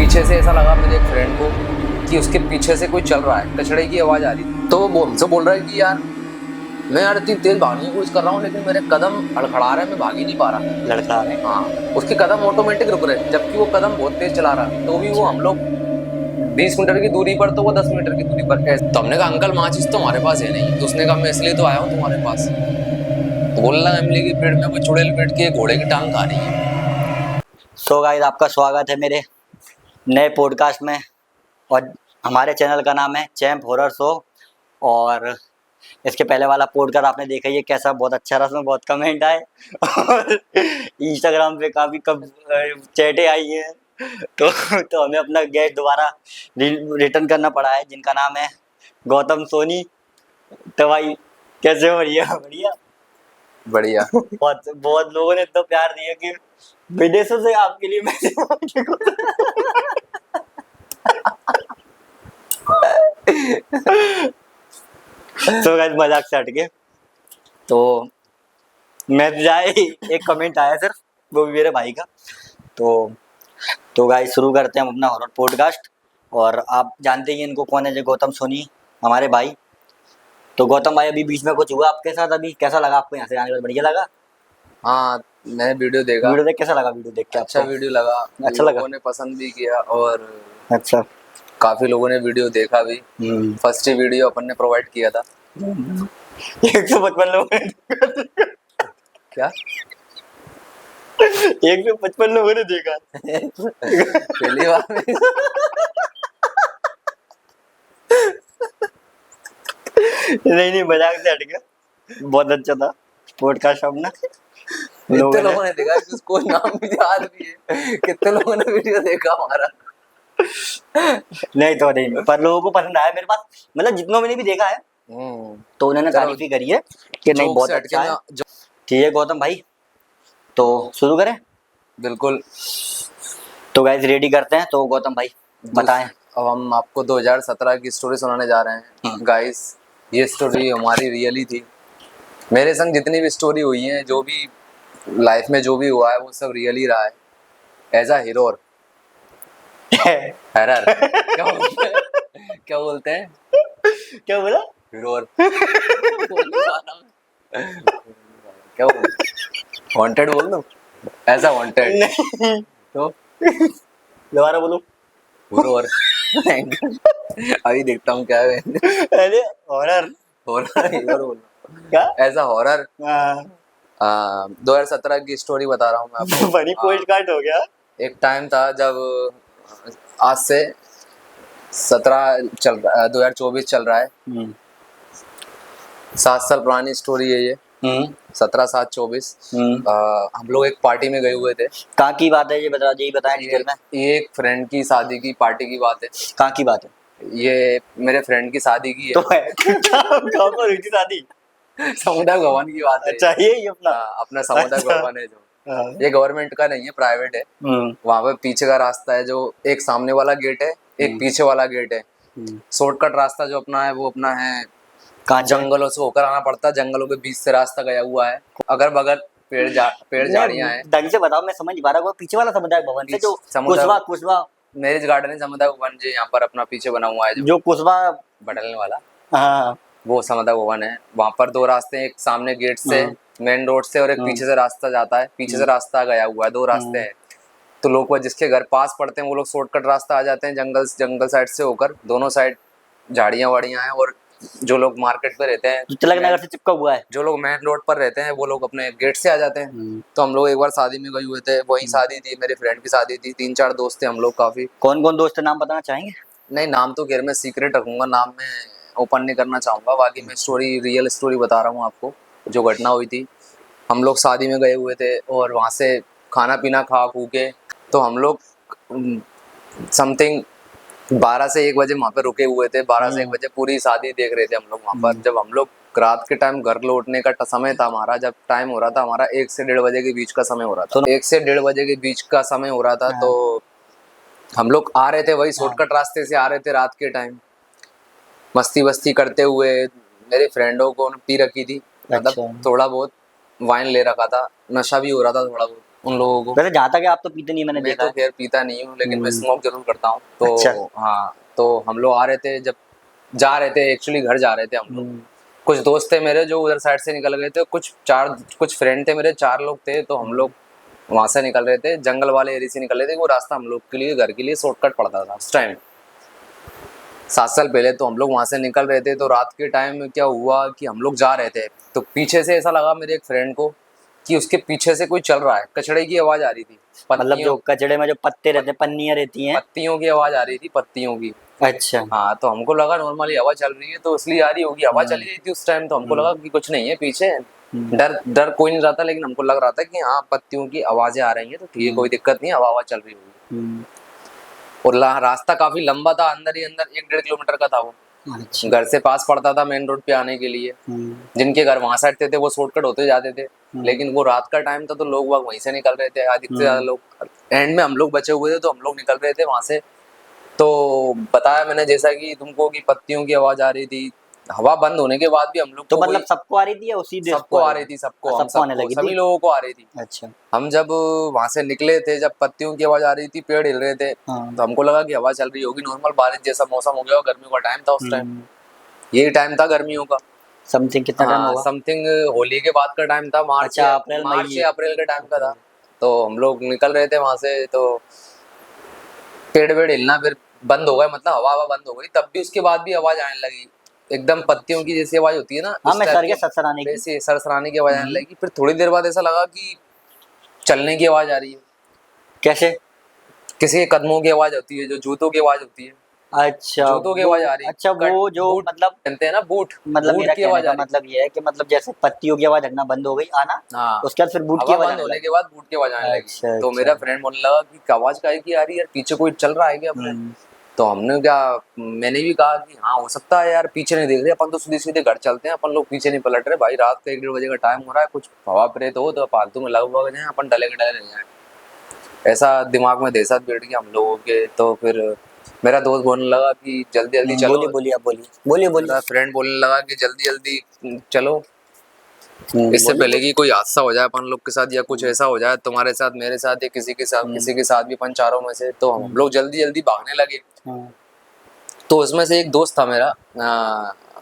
पीछे से ऐसा लगा मेरे एक फ्रेंड को कि उसके पीछे से कोई चल रहा है, कचड़े की आवाज़ आ रही थी। तो वो हमसे बोल रहा है कि यार मैं यार इतनी तेज भागने की कोशिश कर रहा हूँ लेकिन मेरे कदम अड़खड़ा रहे हैं, मैं भाग ही नहीं पा रहा। लड़खड़ा रहे। हाँ, उसके कदम ऑटोमेटिक रुक रहे जबकि वो कदम बहुत तेज चला रहा है। तो भी वो हम लोग 20 मीटर की दूरी पर तो वो 10 मीटर की दूरी पर है। तो हमने कहा अंकल माचिस तो हमारे पास है नहीं। तो उसने कहा मैं इसलिए तो आया हूँ तुम्हारे पास। तो बोलना इमली के पेड़ में कोई चुड़ैल पेड़ के घोड़े की टांग खा रही है। सो गाइस, आपका स्वागत है मेरे नए पॉडकास्ट में। और हमारे चैनल का नाम है चैंप हॉरर शो। और इसके पहले वाला पॉडकास्ट आपने देखा ही है, कैसा बहुत अच्छा रहा, उसमें बहुत कमेंट आए और इंस्टाग्राम पे काफ़ी कब चैटें आई हैं। तो हमें अपना गेस्ट दोबारा रिटर्न करना पड़ा है, जिनका नाम है गौतम सोनी। तो भाई कैसे हो? बढ़िया बढ़िया बढ़िया। बहुत बहुत लोगों ने इतना प्यार दिया कि विदेशों से आपके लिए मैसेज तो गाइस, मजाक से हटके तो मैं जाए एक कमेंट आया सिर्फ, वो भी मेरे भाई का। तो गाइस शुरू करते हैं हम अपना हॉरर पॉडकास्ट। और आप जानते ही हैं इनको कौन है, जो गौतम सोनी, हमारे भाई। तो गौतम भाई, अभी बीच में कुछ हुआ आपके साथ, अभी कैसा लगा आपको? यहाँ से आने के बाद बढ़िया लगा? हाँ, मैंने वीडियो देखा। वीडियो देख कैसा लगा? वीडियो देख के अच्छा आपको वीडियो लगा, अच्छा लगा? लोगों ने पसंद भी किया और अच्छा। काफी लोगों ने वीडियो देखा भी। फर्स्ट ही वीडियो अपन ने प्रोवाइड किया था। 155 लोगों ने क्या 155 लोगों ने देखा पहली बार में? नहीं मजाक से हट गया, बहुत अच्छा था पॉडकास्ट अपना। कितने लोगों ने देखा कि उसको नाम भी याद भी है? कितने लोगों ने वीडियो देखा हमारा? नहीं तो नहीं, पर लोगों को पसंद आया मेरे पास, मतलब जितनों मैंने भी देखा है तो उन्होंने तारीफ ही करी है कि नहीं बहुत अच्छा है। ठीक है गौतम भाई, तो शुरू करें? बिल्कुल। तो गाइस रेडी करते हैं, तो गौतम भाई बताएं। अब हम आपको 2017 की स्टोरी सुनाने जा रहे हैं गाइस। ये स्टोरी हमारी रियली थी। मेरे संग जितनी भी स्टोरी हुई है, जो भी लाइफ में जो भी हुआ है, वो सब रियल ही रहा है। एज अ हीरो हरर क्या बोलते हैं? क्या बोलते हैं? क्या बोला? हीरो क्या वांटेड बोल दो? ऐसा वांटेड तो दोबारा बोलो। हॉरर अभी देखता हूँ क्या है। अरे हॉरर हॉरर बोल क्या? ऐसा हॉरर। 2017 की स्टोरी बता रहा हूँ मैं आपको। फनी पॉडकास्ट हो गया। एक टाइम था जब आज से 2024 चल रहा है। 7 साल पुरानी स्टोरी है ये। 17/7/24 हम लोग एक पार्टी में गए हुए थे। कहाँ की बात है ये बता, यही बताएं डिटेल में। ये एक फ्रेंड की शादी की पार्टी की बात है। कहाँ की बात है? ये मेरे फ्रेंड की शादी की है। तो कहाँ पर हुई थी शादी? समुदाय भवन की बात है। अच्छा, ये अपना समुदाय भवन है जो, ये गवर्नमेंट का नहीं है, प्राइवेट है। वहाँ पे पीछे का रास्ता है, जो एक सामने वाला गेट है, एक पीछे वाला गेट है। शॉर्टकट रास्ता जो अपना है वो अपना है, जंगलों से होकर आना पड़ता है। जंगलों के बीच से रास्ता गया हुआ है, अगर बगल पेड़ झाड़ियां हैं। ढंग से बताओ, मैं समझ पा रहा हूँ। पीछे वाला समुदाय भवन से जो कुशवा मैरिज गार्डन है, समुदाय भवन जो यहाँ पर अपना पीछे बना हुआ है, जो कुशवा बदलने वाला, हाँ वो समुदाय भवन है। वहाँ पर 2 रास्ते हैं, एक सामने गेट से मेन रोड से और एक पीछे से रास्ता जाता है। पीछे से रास्ता गया हुआ है, 2 रास्ते हैं। तो लोग वो जिसके घर पास पड़ते हैं वो लोग शॉर्टकट रास्ता आ जाते हैं, जंगल साइड से होकर। दोनों साइड झाड़ियाँ वाड़ियाँ हैं। और जो लोग मार्केट पे रहते हैं, तिलक नगर से चिपका हुआ है, जो लोग मेन रोड पर रहते हैं, वो लोग अपने गेट से आ जाते हैं। तो हम लोग एक बार शादी में गए हुए थे, वही शादी थी, मेरे फ्रेंड की शादी थी। 3-4 दोस्त थे हम लोग काफी। कौन कौन दोस्त नाम बताना चाहेंगे? नहीं, नाम तो खैर मैं सीक्रेट रखूंगा, नाम मैं ओपन नहीं करना चाहूँगा। बाकी मैं रियल स्टोरी बता रहा हूँ आपको, जो घटना हुई थी। हम लोग शादी में गए हुए थे और वहाँ से खाना पीना खा खू के तो हम लोग समथिंग 12 से 1 बजे वहाँ पे रुके हुए थे। 12 से 1 बजे पूरी शादी देख रहे थे हम लोग वहाँ पर। जब हम लोग रात के टाइम घर लौटने का समय था हमारा, जब टाइम हो रहा था हमारा 1 से 1:30 बजे के बीच का समय हो रहा था। 1 से 1:30 बजे के बीच का समय हो रहा था। तो हम लोग आ रहे थे, वही शॉर्टकट रास्ते से आ रहे थे रात के टाइम, मस्ती वस्ती करते हुए। मेरे फ्रेंडों को पी रखी थी, मतलब थोड़ा बहुत वाइन ले रखा था, नशा भी हो रहा था थोड़ा बहुत। उन लोगों को। वैसे जहाँ तक है आप तो पीते नहीं, मैंने मैं देखा तो खैर पीता नहीं हूँ, लेकिन मैं स्मोक जरूर करता हूँ। तो अच्छा। हाँ, तो हम लोग आ रहे थे, जब जा रहे थे एक्चुअली घर जा रहे थे हम लोग, हम्म, कुछ दोस्त थे मेरे जो उधर साइड से निकल गए थे, कुछ फ्रेंड थे मेरे, 4 लोग थे। तो हम लोग वहां से निकल रहे थे, जंगल वाले एरिया से निकल रहे थे। वो रास्ता हम लोग के लिए घर के लिए शॉर्टकट पड़ता था उस टाइम, 7 साल पहले। तो हम लोग वहां से निकल रहे थे, तो रात के टाइम में क्या हुआ कि हम लोग जा रहे थे, तो पीछे से ऐसा लगा मेरे एक फ्रेंड को कि उसके पीछे से कोई चल रहा है, कचड़े की आवाज आ रही थी, मतलब जो कचड़े में जो पत्ते रहते हैं, पन्नियां रहती हैं। पत्तियों की आवाज आ रही थी, पत्तियों की। अच्छा। हाँ, तो हमको लगा नॉर्मली हवा चल रही है तो इसलिए आ रही होगी, हवा चली रही थी उस टाइम, तो हमको लगा कि कुछ नहीं है पीछे। डर डर कोई नहीं रहा था, लेकिन हमको लग रहा था कि हाँ पत्तियों की आवाजें आ रही हैं, तो ठीक है, कोई दिक्कत नहीं, हवा हवा चल रही होगी। और रास्ता काफी लंबा था, अंदर ही अंदर 1-1.5 किलोमीटर का था वो। अच्छा। घर से पास पड़ता था मेन रोड पे आने के लिए। जिनके घर वहां साइड थे वो शॉर्टकट होते जाते थे, लेकिन वो रात का टाइम था तो लोग वहां वहीं से निकल रहे थे, अधिक से ज्यादा लोग। एंड में हम लोग बचे हुए थे, तो हम लोग निकल रहे थे वहां से। तो बताया मैंने जैसा कि तुमको कि पत्तियों की आवाज आ रही थी, हवा बंद होने के बाद भी हम लोग तो को मतलब कोई, सबको आ रही थी या उसी देश सबको आ रही थी, सबको, हम सबको आने सबको, लगी सभी थी? लोगों को आ रही थी। अच्छा। हम जब वहां से निकले थे, जब पत्तियों की आवाज आ रही थी, पेड़ हिल रहे थे, हाँ। तो हमको लगा कि हवा चल रही होगी, नॉर्मल बारिश जैसा मौसम हो गया, गर्मियों का टाइम था उस टाइम, यही टाइम था गर्मियों का। समथिंग कितना टाइम हाँ, होगा? समथिंग होली के बाद का टाइम था, अच्छा, अप्रैल मार्च मई। या अप्रैल के टाइम का था। तो हम लोग निकल रहे थे वहां से, तो पेड़ वेड़ हिलना फिर बंद हो गए, मतलब हवा हवा बंद हो गई, तब भी उसके बाद भी आवाज आने लगी, एकदम पत्तियों की जैसी आवाज होती है ना, हाँ, उस मैं टाइप सर की, के ससुराने की। वैसे सरसराने की आवाज आने लगी। फिर थोड़ी देर बाद ऐसा लगा कि चलने की आवाज आ रही है, कैसे? किसी के कदमों की आवाज होती है, जो जूतों की आवाज होती है, अच्छा जूतों की वो आवाज आ रही है, अच्छा वो जो बूट मतलब पहनते हैं ना, बूट, मतलब बूट मेरा की कहने आवाज का आ रही। मतलब ये है कि मतलब जैसे पत्तियों की आवाज हटना बंद हो गई आना, हाँ, उसके बाद फिर बूट की हवा आवाज बंद आने होने लगी। के बाद बूट की आवाज आने लगी। अच्छा तो अच्छा। मेरा फ्रेंड बोलने लगा कि आवाज काहे की आ रही है यार, पीछे कोई चल रहा है क्या अपने। तो हमने क्या, मैंने भी कहा कि हाँ हो सकता है यार, पीछे नहीं देख रहे अपन, तो सीधे सीधे घर चलते हैं अपन लोग, पीछे नहीं पलट रहे भाई, रात का 1-1:30 बजे का टाइम हो रहा है, कुछ हवा प्रेत हो तो फालतू में लग भग जाए, अपन डले के डले रह जाए, ऐसा दिमाग में दहशत बैठ गया हम लोगों के। तो फिर मेरा दोस्त बोलने लगा कि जल्दी जल्दी चलो, बोलिए बोलिए, आप बोलिए बोलिए बोलिए। मेरा फ्रेंड बोलने लगा कि जल्दी जल्दी चलो, इससे बोलिए पहले बोलिए। कि कोई हादसा हो जाए अपन लोग के साथ, या कुछ ऐसा हो जाए तुम्हारे साथ, मेरे साथ, या किसी के साथ भी, अपन चारों में से। तो हम लोग जल्दी जल्दी भागने लगे। तो उसमें से एक दोस्त था मेरा,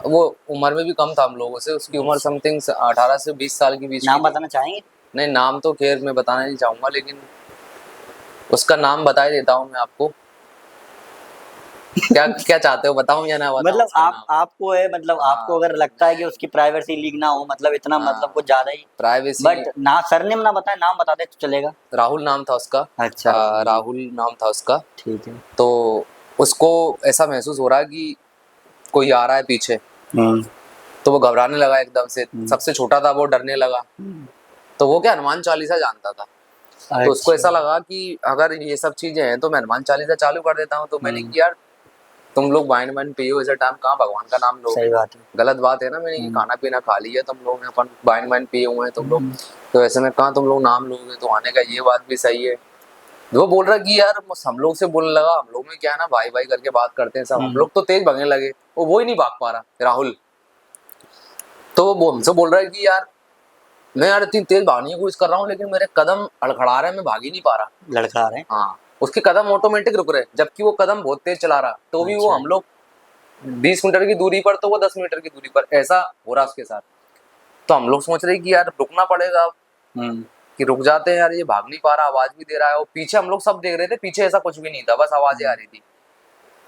वो उम्र में भी कम था हम लोगों से, उसकी उम्र समथिंग 18 से 20 साल के बीच की नाम थी। बताना चाहेंगे? नहीं, नाम तो खैर मैं बताना नहीं चाहूंगा, लेकिन उसका नाम बता ही देता हूँ मैं आपको। क्या क्या चाहते हो, बताऊं या ना बताऊं मतलब उसका नाम? आपको है, मतलब आपको हाँ, अगर लगता है कि उसकी प्राइवेसी लीक ना हो, मतलब इतना मतलब हाँ, कुछ ज्यादा ही, प्राइवेसी। बट ना सरनेम ना बताए, नाम बता दे तो चलेगा। राहुल नाम था उसका। अच्छा राहुल। राहुल नाम था उसका। ठीक है। तो उसको ऐसा महसूस हो रहा है कि कोई आ रहा है पीछे, हम्म। तो वो घबराने लगा एकदम से। हम्म। सबसे छोटा था वो, डरने लगा। तो वो क्या हनुमान चालीसा जानता था, तो उसको ऐसा अच्छा। लगा कि अगर ये सब चीजें हैं तो मैं हनुमान चालीसा चालू कर देता हूँ। तो मैंने हम्म। कि यार तुम लोग वाइन वाइन पियो, ऐसे टाइम कहाँ भगवान का नाम लोगे, सही बात है। गलत बात है ना। मैंने कि हम्म। खाना पीना खा लिया तुम लोग ने, अपन वाइन वाइन पिए हुए हैं तुम लोग, हम्म। तो ऐसे में कहाँ तुम लोग नाम लोगे, तो आने का ये बात भी सही है। वो बोल रहा कि यार हम लोग से बोलने लगा, हम लोग में क्या है ना, भाई भाई करके बात करते हैं सब, हम हम्म। लोग तो तेज भागने लगे, वो ही नहीं भाग पा रहा राहुल। तो वो हमसे बोल रहा है कि यार मैं यार इतनी तेज भागने की कोशिश कर रहा हूँ, लेकिन मेरे कदम अड़खड़ा रहे हैं, मैं भाग ही नहीं पा रहा। लड़का आ रहे हैं। हाँ, उसके कदम ऑटोमेटिक रुक रहे, जबकि वो कदम बहुत तेज चला रहा, तो भी वो, अच्छा। हम लोग 20 मीटर की दूरी पर, तो वो 10 मीटर की दूरी पर, ऐसा हो रहा उसके साथ। तो हम लोग सोच रहे कि यार रुकना पड़ेगा, हम्म। कि रुक जाते हैं यार, ये भाग नहीं पा रहा, आवाज भी दे रहा है, और पीछे हम लोग सब देख रहे थे, पीछे ऐसा कुछ भी नहीं था, बस आवाजें आ रही थी।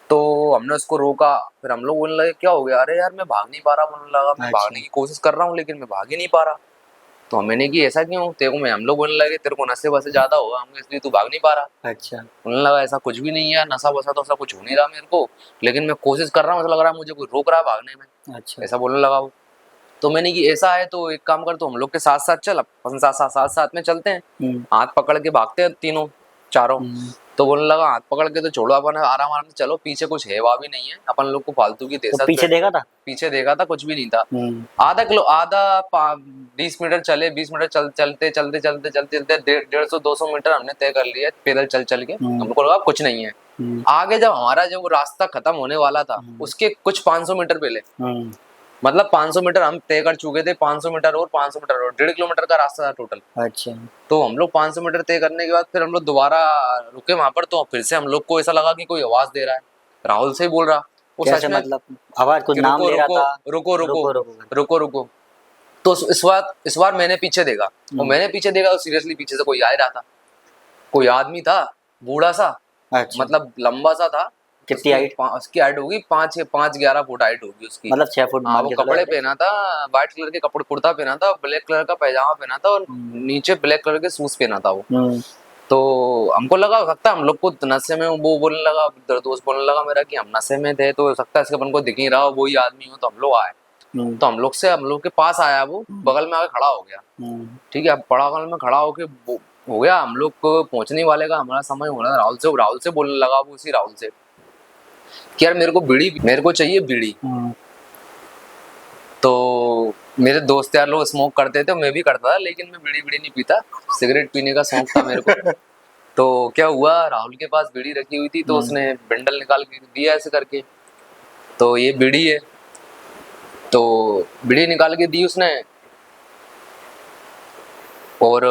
तो हमने उसको रोका, फिर हम लोग बोलने लगे क्या हो गया, अरे यार मैं भाग नहीं पा रहा, बोलने लगा मैं अच्छा। भागने की कोशिश कर रहा हूँ लेकिन मैं भाग ही नहीं पा रहा। तो मैंने कि ऐसा क्यों, तेरे को, मैं, हम लोग बोलने लगे तेरे को नशे वसे ज्यादा होगा हमको, इसलिए तू भाग नहीं पा रहा। अच्छा। बोलने लगा ऐसा कुछ भी नहीं है यार, नशा वसा तो ऐसा कुछ हो नहीं रहा मेरे को, लेकिन मैं कोशिश कर रहा हूँ, ऐसा लग रहा है मुझे कोई रोक रहा है भागने में, अच्छा। ऐसा बोलने लगा वो। तो मैंने कि ऐसा है तो एक काम कर, तो हम लोग के साथ साथ चल, अपन साथ साथ साथ साथ में चलते हैं, हम्म। हाथ पकड़ के भागते हैं तीनों चारों। हम्म। तो बोलने लगा हाथ पकड़ के तो छोड़ो, अपन आराम आराम से चलो, पीछे कुछ है वहाँ भी नहीं है, अपन लोग को फालतू की तो दहशत पीछे देखा था? पीछे देखा था, कुछ भी नहीं था। हम्म। आधा 20 मीटर चले, 20 मीटर चलते चलते चलते चलते चलते 150-200 मीटर हमने तय कर लिया पैदल चल चल के, हमको लगा कुछ नहीं है। आगे जब हमारा जो रास्ता खत्म होने वाला था, उसके कुछ 500 मीटर पहले मतलब 500 मीटर हम तय कर चुके थे, 500 मीटर और 500 मीटर और 1.5 किलोमीटर का रास्ता था टोटल। अच्छा। तो हम लोग 500 मीटर तय करने के बाद फिर हम लोग दोबारा रुके वहां पर, तो फिर से हम लोग को ऐसा लगा कि कोई आवाज दे रहा है, राहुल से ही बोल रहा वो कैसे सच में मतलब आवाज कुछ कि नाम रुको ले रहा रुको था? रुको रुको रुको रुको करके। रुको रुको। तो इस बार मैंने पीछे देखा, और मैंने पीछे देखा तो सीरियसली पीछे से कोई आ ही रहा था, कोई आदमी था, बूढ़ा सा, अच्छा। मतलब लंबा सा था। कितनी हाइट? उसकी हाइट होगी 5-11 फुट हाइट होगी उसकी। मतलब 6 फुट हाँ, मान वो के चलो कपड़े एवरेज। पहना था, व्हाइट कलर के कपड़े, कुर्ता पहना था, ब्लैक कलर का पैजामा पहना था, और नीचे ब्लैक कलर के शूज पहना था वो। तो हमको लगा हो सकता है हम लोग को नशे में, वो बोलने लगा, दोस्त बोलने लगा मेरा कि हम नशे में थे, तो हो सकता है इसके अपन को दिख ही रहा हो, वही आदमी हो, तो हम लोग आए। तो हम लोग के पास आया, वो बगल में आके खड़ा हो गया। ठीक है, अब बगल में खड़ा होके हो गया, हम लोग को पहुंचने वाले का हमारा समय हो रहा, राहुल से बोलने लगा वो, उसी राहुल से कि यार मेरे को चाहिए बीड़ी। तो मेरे दोस्त यार लोग स्मोक करते थे, मैं भी करता था, लेकिन मैं बीड़ी नहीं पीता, सिगरेट पीने का शौक था मेरे को। तो क्या हुआ, राहुल के पास बीड़ी रखी हुई थी, तो उसने बंडल निकाल के दिया ऐसे करके, तो ये बीड़ी है, तो बीड़ी निकाल के दी उसने, और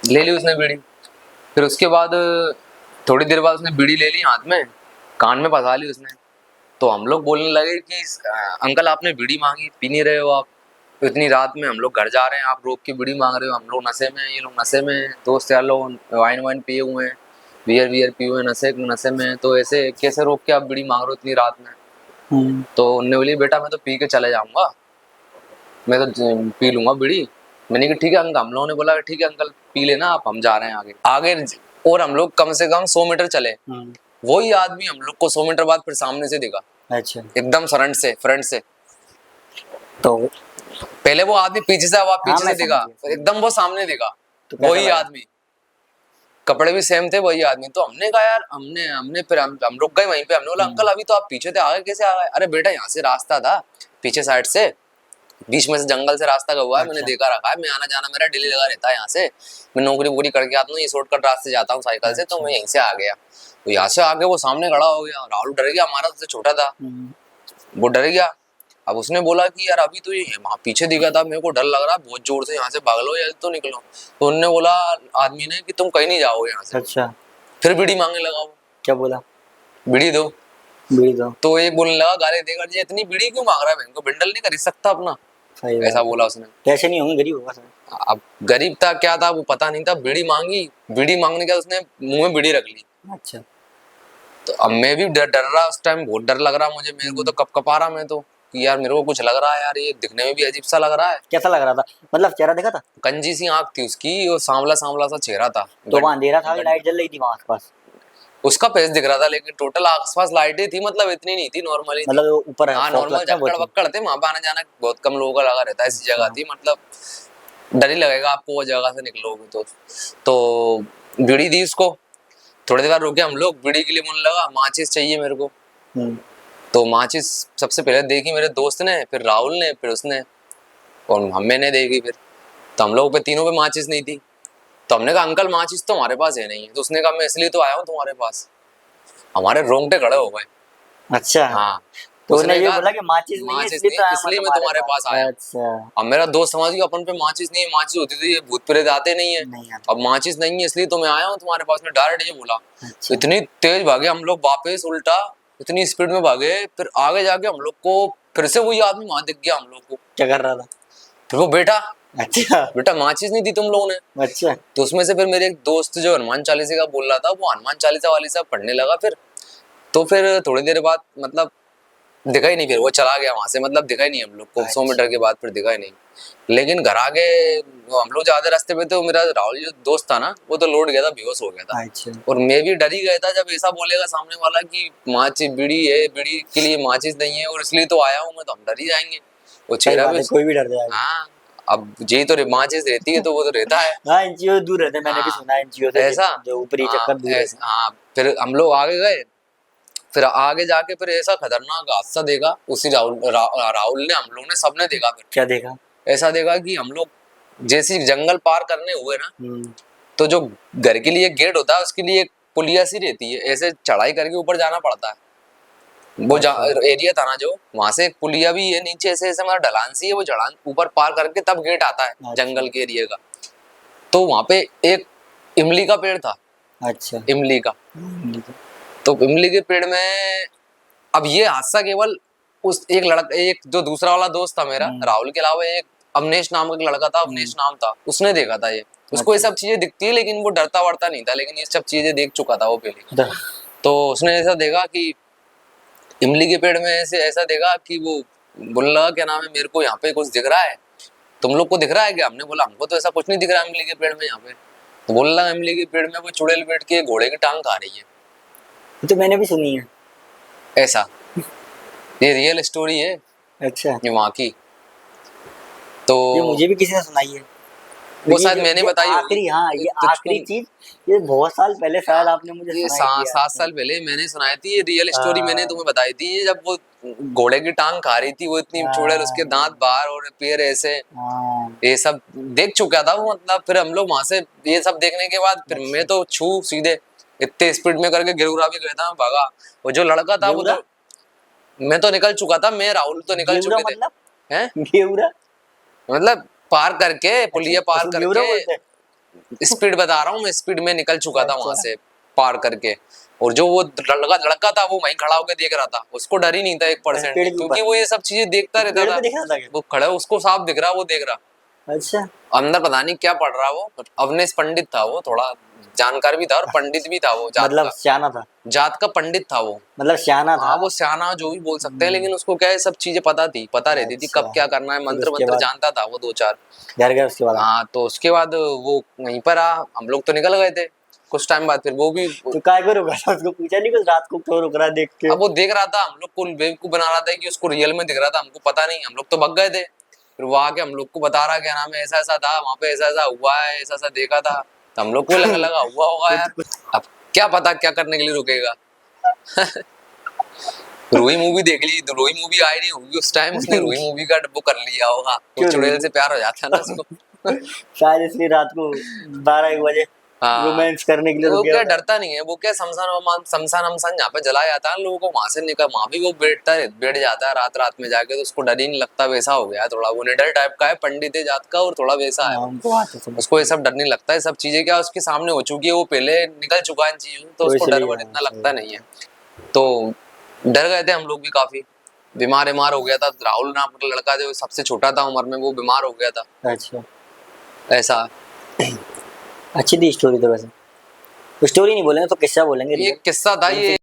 ले ली उसने बीड़ी। फिर उसके बाद थोड़ी देर बाद उसने बीड़ी ले ली हाथ में, कान में फंसा ली उसने। तो हम लोग बोलने लगे कि अंकल आपने बीड़ी मांगी, पी नहीं रहे हो आप, तो इतनी रात में हम लोग घर जा रहे हैं, आप रोक के बीड़ी मांग रहे हो, हम लोग नशे में हैं, ये लोग नशे में हैं, दोस्त यार लोग वाइन पिए हुए हैं, बियर पिए हुए हैं, नशे में हैं, तो ऐसे कैसे रोक के आप बीड़ी मांग रहे हो इतनी रात में। तो उन्होंने बोली बेटा मैं तो पी के चले जाऊंगा, मैं तो पी लूंगा बीड़ी। मैंने कहा ठीक है अंकल, हम लोगों ने बोला ठीक है अंकल पी लेना आप, हम जा रहे हैं आगे आगे। और हम लोग कम से कम 100 मीटर चले, वही आदमी हम लोग को 100 मीटर बाद फिर सामने से दिखा। अच्छा। एकदम फ्रंट से। तो पहले वो आदमी पीछे से, अब हाँ, पीछे मैं से दिखा, समझ गया। एकदम वो सामने दिखा, तो कैसा वही लगा? आदमी, कपड़े भी सेम थे, वही आदमी। तो हमने कहा यार, हमने फिर हम रुक गए वहीं पे, हमने बोला अंकल अभी तो आप पीछे थे, आगे कैसे आ गए? अरे बेटा यहाँ से रास्ता था, पीछे साइड से, बीच में से जंगल से रास्ता हुआ है, मैंने अच्छा। देखा रखा है, मैं आना जाना मेरा डेली लगा रहता है यहाँ से, मैं नौकरी वोकरी करके आता हूँ, ये शॉर्टकट रास्ते जाता हूँ साइकिल से, तो अच्छा। मैं यहीं से आ गया। तो यहाँ से आगे वो सामने खड़ा हो गया, राहुल डर गया, हमारा सबसे छोटा था, वो डर गया। अब उसने बोला कि यार अभी तो ये वहाँ पीछे दिखा था, मेरे को डर लग रहा है बहुत जोर से, यहाँ से भाग लो या तो निकलो। तो उन्होंने बोला आदमी ने कि तुम कहीं नहीं जाओगे यहाँ से। अच्छा। फिर बीड़ी मांगने लगा वो, क्या बोला? बीड़ी दो। बीड़ी दो। तो एक बोलने लगा गाली देकर, जी इतनी बीड़ी क्यों मांग रहा है, बहन को बंडल नहीं खरीद सकता अपना, सही ऐसा बात है। बोला उसने। पैसे नहीं होंगे, गरीब होगा सर। अब गरीब था क्या था वो पता नहीं था, बीड़ी मांगी, बीड़ी मांगने के बाद उसने मुंह में बीड़ी रख ली। अच्छा। तो अब मैं भी डर रहा, उस टाइम बहुत डर लग रहा मुझे, मेरे को तो कपकपा रहा, मैं तो कि यार मेरे को कुछ लग रहा है यार, ये दिखने में भी अजीब सा लग रहा है। कैसा लग रहा था? मतलब चेहरा देखा था? कंजी सी आंख थी उसकी, और सांवला सांवला सा चेहरा था। तो वहाँ अंधेरा था, लाइट जल रही थी वहाँ आसपास? उसका फेस दिख रहा था, लेकिन टोटल आसपास लाइटें थी, मतलब इतनी नहीं थी, नॉर्मली थी। मतलब ऊपर हाँ फॉग नॉर्मल लगता है झक्कड़ बहुत। वक्कड़ थे, वहां पे आना जाना बहुत कम लोगों का लगा रहता है, ऐसी जगह थी, मतलब डर ही लगेगा आपको वो जगह से निकलोगे तो बीड़ी दी उसको। थोड़ी देर बाद रुके हम लोग, बीड़ी के लिए बोलने लगा माचिस चाहिए मेरे को। तो माचिस सबसे पहले देखी मेरे दोस्त ने, फिर राहुल ने, फिर उसने, और मैंने देखी फिर। तो हम लोग पे तीनों पे माचिस नहीं थी। तो हमने कहा अंकल माचिस तो हमारे पास है नहीं है। तो उसने कहा मैं इसलिए तो आया हूँ तुम्हारे पास। हमारे रोंगटे खड़े हो गए। अच्छा। हाँ, तो उसने ये बोला कि माचिस नहीं है, इसलिए तो आया इसलिए मैं तुम्हारे पास आया। अच्छा। अब मेरा दोस्त समझ गया अपन पे माचिस नहीं है, माचिस होती तो ये भूत प्रेत आते नहीं है, नहीं आता। अब माचिस नहीं है इसलिए तो मैं आया हूँ तुम्हारे पास, में डायरेक्ट ये बोला। अच्छा। इतनी तेज भागे हम लोग वापस उल्टा, इतनी स्पीड में भागे, फिर आगे जाके हम लोग को फिर से वही आदमी वहां दिख गया हम लोग को। क्या कर रहा था? फिर वो बेटा अच्छा। माचिस नहीं दी तुम लोगों ने। अच्छा। तो उसमें से फिर मेरे एक दोस्त जो हनुमान चालीसा का बोल रहा था, वो हनुमान चालीसा वाली सब पढ़ने लगा फिर। तो फिर थोड़ी देर बाद मतलब दिखा ही नहीं, फिर वो चला गया वहां से, मतलब दिखा ही नहीं हम लोग को। 100 मीटर के बाद फिर दिखा ही नहीं। लेकिन घर आगे हम लोग ज्यादा रास्ते पे, तो मेरा राहुल जो दोस्त था ना, वो तो लौट गया था, बेहोश हो गया था। अच्छा। और मैं भी डर ही गया था जब ऐसा बोलेगा सामने वाला कि माचिस बीड़ी है, बीड़ी के लिए माचिस नहीं है और इसलिए तो आया हूँ मैं, तो हम डर ही जाएंगे। वो चेहरा भी, कोई भी डर जाएगा। हाँ अब यही तो माचिस रहती है तो वो तो रहता है। हाँ, एनजीओ दूर रहते हैं, मैंने भी सुना है एनजीओ से, ऐसा, जो ऊपरी चक्कर दूर है। हाँ फिर हम लोग आगे गए, फिर आगे जाके फिर ऐसा खतरनाक हादसा देखा उसी राहुल ने, हम लोग ने सबने देखा। फिर क्या देखा? ऐसा देखा कि हम लोग जैसे जंगल पार करने हुए ना, तो जो घर के लिए गेट होता है उसके लिए एक पुलिया सी रहती है, ऐसे चढ़ाई करके ऊपर जाना पड़ता है। वो एरिया था ना जो, वहां से एक पुलिया भी है नीचे, ऐसे ऐसे मतलब ढलान सी है, वो ढलान ऊपर पार करके तब गेट आता है अच्छा। जंगल के एरिया का। तो वहां पे एक इमली का पेड़ था, अच्छा। इमली का। तो इमली के पेड़ में अब ये हादसा केवल उस एक लड़का, एक जो दूसरा वाला दोस्त था मेरा राहुल के अलावा, एक अवनेश नाम का एक लड़का था, अवनेश नाम था, उसने देखा था ये। उसको ये अच्छा। सब चीजें दिखती है लेकिन वो डरता वरता नहीं था, लेकिन ये सब चीजें देख चुका था वो पहले। अच्छा। तो उसने ऐसा देखा कि इमली के पेड़ में ऐसे ऐसा देखा कि वो बोलने लगा क्या नाम है, मेरे को यहाँ पे कुछ दिख रहा है, तुम लोग को दिख रहा है क्या? हमने बोला हमको तो ऐसा कुछ नहीं दिख रहा इमली के पेड़ में यहाँ पे। तो बोल रहा इमली के पेड़ में वो चुड़ैल बैठ के घोड़े की टांग खा रही है। ये तो मैंने भी सुनी है। ऐसा ये रियल स्टोरी है अच्छा। ये वहाँ की। तो ये मुझे भी किसी ने सुनाई है। वो शायद मैंने बताई होगी। आखिरी, हाँ, ये तुझको आखिरी चीज ये बहुत साल पहले शायद आपने मुझे ये सुनाई थी। 7 साल पहले मैंने सुनाई थी ये रियल स्टोरी, मैंने तुम्हें बताई थी। ये जब वो घोड़े की टांग खा रही थी, वो इतनी चुड़ैल, उसके दांत बाहर और पैर ऐसे, ये सब देख चुका था वो। मतलब फिर हम लोग वहां से ये सब देखने के बाद फिर मैं तो छू सीधे इतने स्पीड में करके गिरुरा भी गया था, भागा। वो जो लड़का था वो तो, मैं तो निकल चुका था, मैं राहुल तो निकल चुके थे। मतलब हैं गेवरा मतलब पार करके, पुलिया पार करके, स्पीड बता रहा हूँ मैं, स्पीड में निकल चुका था वहां से पार करके। और जो वो लड़का था वो वहीं खड़ा होकर देख रहा था, उसको डर ही नहीं था 1%, क्योंकि वो ये सब चीजें देखता रहता था। वो खड़ा, उसको साफ दिख रहा, वो देख रहा। अच्छा। अंदर पता नहीं क्या पढ़ रहा वो, अवनेश पंडित था वो, थोड़ा जानकार भी था और पंडित भी था वो, जात मतलब का, सियाना था, जात का पंडित था वो, मतलब सियाना था। हाँ वो सियाना जो भी बोल सकते हैं, लेकिन उसको क्या है सब चीजें पता थी, पता रहती थी कब क्या करना है, मंत्र मंत्र जानता था वो 2-4 घर गए उसके बाद। हाँ तो उसके बाद वो वहीं पर आ, हम लोग तो निकल गए थे कुछ टाइम बाद। फिर वो भी तो काय को रुका था, उसको पूछा नहीं कुछ रात को क्यों रुक रहा देख के? अब वो देख रहा था, हम लोग को बेवकूफ बना रहा था कि उसको रियल में दिख रहा था, हमको पता नहीं, हम लोग तो भग गए थे। फिर वो आके हम लोग को बता रहा क्या नाम है, ऐसा ऐसा था वहां पे, ऐसा ऐसा हुआ है, ऐसा ऐसा देखा था। तो हम लोग को लगने लगा हुआ होगा यार, अब क्या पता क्या करने के लिए रुकेगा। रूही मूवी देख ली, तो रूही मूवी आई नहीं होगी उस टाइम, उसने रूही मूवी का वो कर लिया होगा, वो चुड़ैल से प्यार हो जाता है ना उसको। शायद इसलिए रात को 12-1 बजे रोमांस करने के लिए वो रुक क्या गया। डरता नहीं है, वो क्या शमशान जहाँ पे जलाया जाता है लोगों को, वहां से निकल वहां भी वो बैठ जाता है रात रात में जाके, तो उसको डर ही नहीं लगता, वैसा हो गया है थोड़ा, वो निडर टाइप का है, पंडित है जात का और थोड़ा वैसा है, उसको ये सब डर नहीं लगता है, सब चीजें क्या उसके सामने हो चुकी है, वो पहले निकल चुका है इन चीजों, तो उसको डर वर इतना लगता नहीं है। तो डर गए थे हम लोग भी काफी, बीमार हो गया था राहुल नाम का लड़का जो सबसे छोटा था उम्र में, वो बीमार हो गया था। अच्छा, ऐसा अच्छी थी स्टोरी। तो वैसे स्टोरी नहीं बोलेंगे तो किस्सा बोलेंगे। ये किस्सा था ये।